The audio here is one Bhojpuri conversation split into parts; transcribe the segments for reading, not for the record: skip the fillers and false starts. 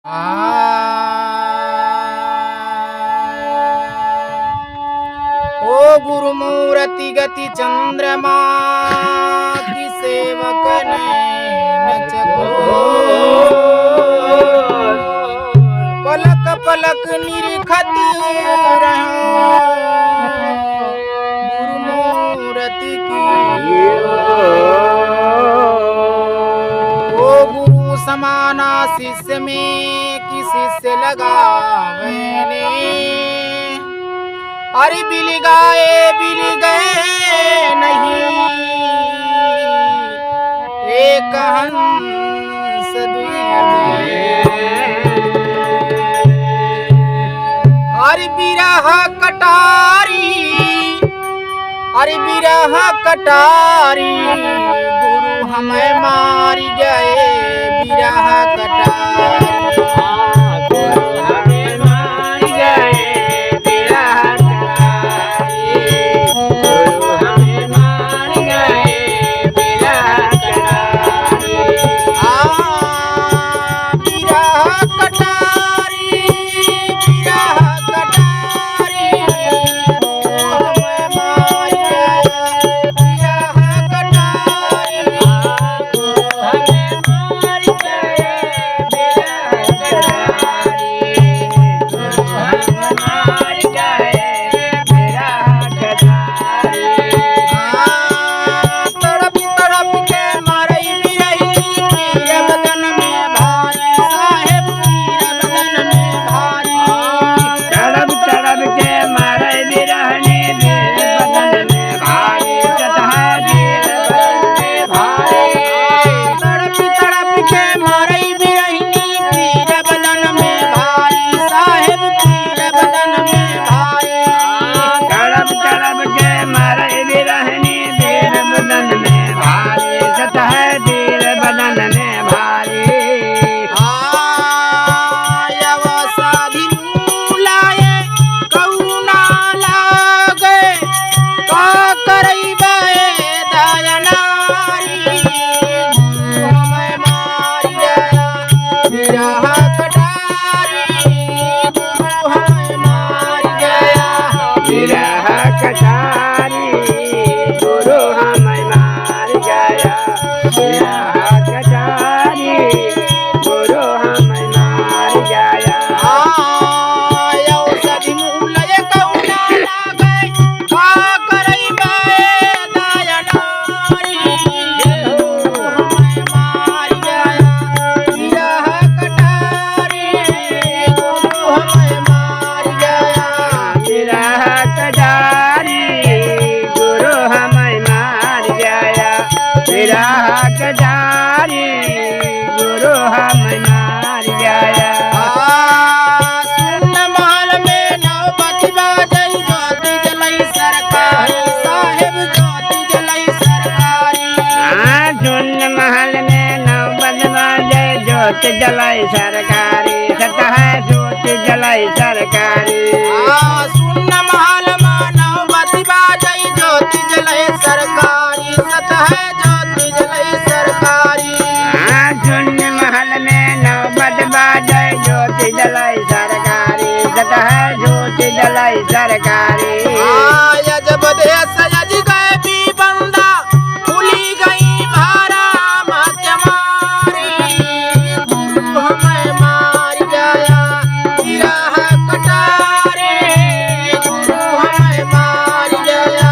ओ गुरुमूर्ति गति चंद्रमा की सेवक नचको पलक पलक निरखती रहो गुरुमूर्ति की। ओ गुरु समाना शिष्य में कि शिष्य लगावे अरे बिल गए नहीं एक हंस अरे बिरह कटारी गुरु हमें मार गए बिरह कटारी। जलाई सरकारी सतह जोत जलाई सरकारी सुन्न महल मानव बती बाजई ज्योति जलाई सरकारी सतह ज्योति जलाई सरकारी। सुन्न महल में नौबत बाजई ज्योति जलाई सरकारी सतह ज्योति जलाई सरकारी। जब देश यज गए भी बंदा भूली गई भारा मत मारी हमें मार गया बिरह कटारी गुरु हमें मार गया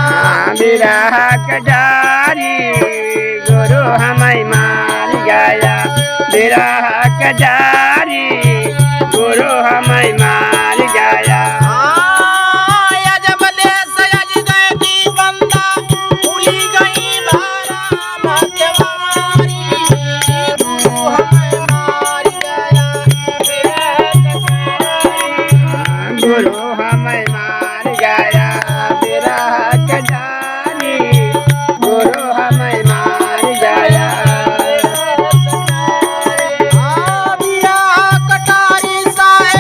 बिरह कटारी गुरु हमें मार गया बिरह कटारी गुरु हमें मार गया। गुरु हमें मार गया बिरह कटारी गुरु हमें मार गया। बिरह कटारी साहेब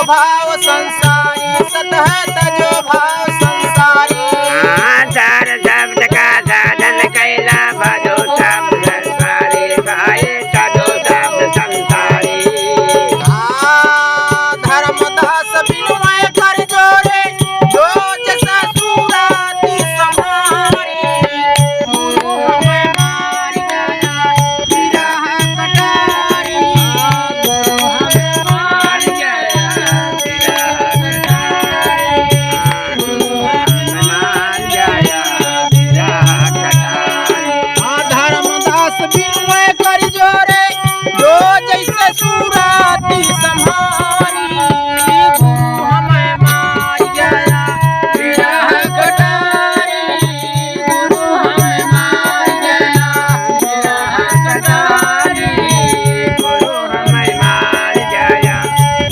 भाव संसारी सत है तजो भाव संसारी चार शब्द का साधन कैला भजो शब्द संसारी गाये तजो शब्द संसारी धर्मदास विनय कर जोरे जो जैसा सूरति समारी गुरु हमें मार गया विरह कटारी गुरु हमें मार गया विरह कटारी गुरु हमें मार गया विरह कटारी धर्मदास विनय कर जोरे जो जैसे सूरति समारी गुरु हमें मार गया विरह कटारी गुरु हमें मार गया विरह कटारी गुरु हमें मार गया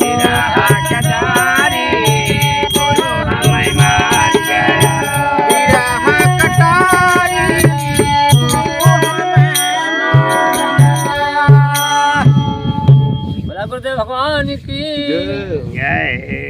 विरह कटारी गुरु हमें मार गया विरह कटारी गुरु हमें मार गया। बोला गुरुदेव भगवान की जय